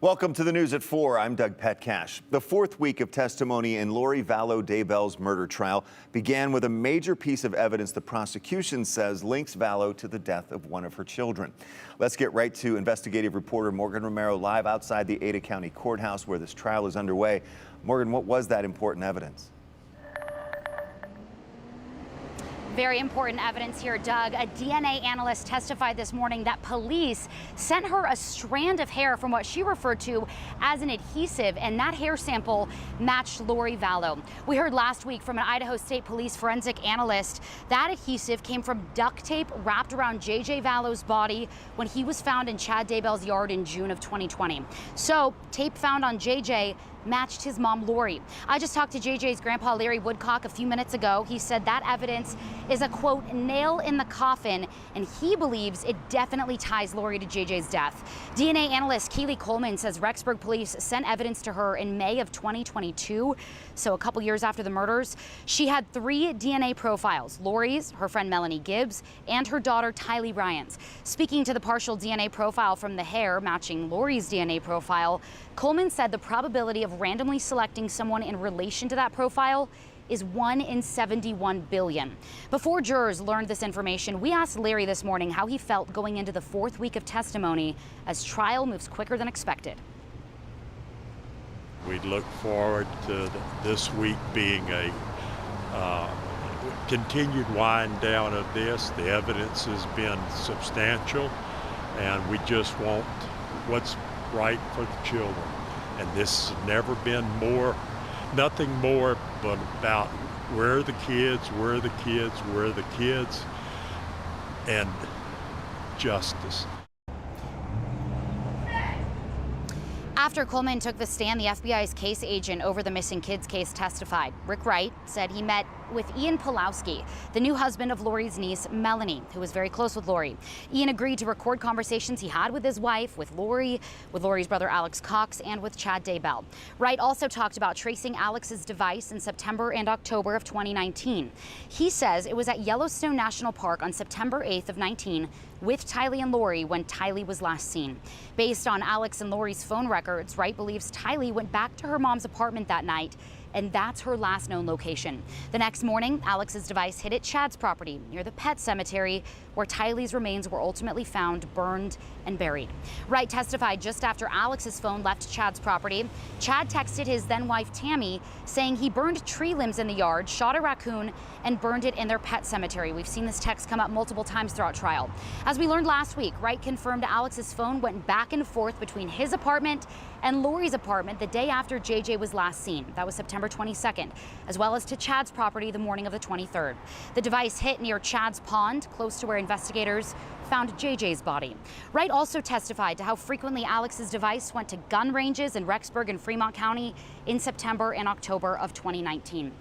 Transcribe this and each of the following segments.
Welcome to the News at 4. I'm Doug Petcash. The fourth week of testimony in Lori-Vallow-Daybell's murder trial began with a major piece of evidence the prosecution says links Vallow to the death of one of her children. Let's get right to investigative reporter Morgan Romero live outside the Ada County Courthouse where this trial is underway. Morgan, what was that important evidence? Very important evidence here, Doug. A DNA analyst testified this morning that police sent her a strand of hair from what she referred to as an adhesive, and that hair sample matched Lori Vallow. We heard last week from an Idaho State Police forensic analyst that adhesive came from duct tape wrapped around J.J. Vallow's body when he was found in Chad Daybell's yard in June of 2020. So tape found on J.J. matched his mom, Lori. I just talked to JJ's grandpa, Larry Woodcock, a few minutes ago. He said that evidence is a, quote, nail in the coffin, and he believes it definitely ties Lori to JJ's death. DNA analyst Keely Coleman says Rexburg police sent evidence to her in May of 2022, so a couple years after the murders. She had 3 DNA profiles, Lori's, her friend Melanie Gibbs, and her daughter Tylee Ryan's. Speaking to the partial DNA profile from the hair matching Lori's DNA profile, Coleman said the probability of randomly selecting someone in relation to that profile is 1 in 71 billion. Before jurors learned this information, we asked Larry this morning how he felt going into the fourth week of testimony as trial moves quicker than expected. We look forward to this week being a continued wind down of this. The evidence has been substantial, and we just want what's right for the children. And this has never been nothing more but about where are the kids, and justice. After Coleman took the stand, the FBI's case agent over the missing kids case testified. Rick Wright said he met with Ian Pulowski, the new husband of Lori's niece, Melanie, who was very close with Lori. Ian agreed to record conversations he had with his wife, with Lori's brother Alex Cox, and with Chad Daybell. Wright also talked about tracing Alex's device in September and October of 2019. He says it was at Yellowstone National Park on September 8th of 19 with Tylee and Lori when Tylee was last seen. Based on Alex and Lori's phone records, Wright believes Tylee went back to her mom's apartment that night, and that's her last known location. The next morning, Alex's device hit at Chad's property near the pet cemetery, where Tylee's remains were ultimately found burned and buried. Wright testified just after Alex's phone left Chad's property. Chad texted his then wife Tammy saying he burned tree limbs in the yard, shot a raccoon, and burned it in their pet cemetery. We've seen this text come up multiple times throughout trial. As we learned last week, Wright confirmed Alex's phone went back and forth between his apartment and Lori's apartment the day after JJ was last seen. That was September 22nd, as well as to Chad's property the morning of the 23rd. The device hit near Chad's pond, close to where investigators found JJ's body. Wright also testified to how frequently Alex's device went to gun ranges in Rexburg and Fremont County in September and October of 2019.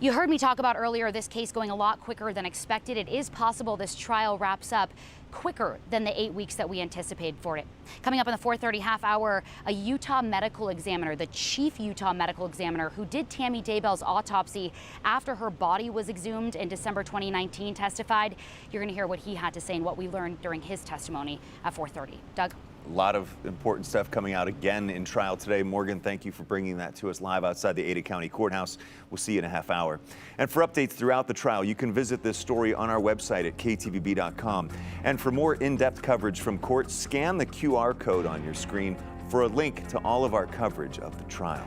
You heard me talk about earlier this case going a lot quicker than expected. It is possible this trial wraps up quicker than the 8 weeks that we anticipated for it. Coming up in the 4:30 half hour, a Utah medical examiner, the chief Utah medical examiner who did Tammy Daybell's autopsy after her body was exhumed in December 2019, testified. You're going to hear what he had to say and what we learned during his testimony at 4:30. Doug? A lot of important stuff coming out again in trial today. Morgan, thank you for bringing that to us live outside the Ada County Courthouse. We'll see you in a half hour. And for updates throughout the trial, you can visit this story on our website at ktvb.com. And for more in-depth coverage from court, scan the QR code on your screen for a link to all of our coverage of the trial.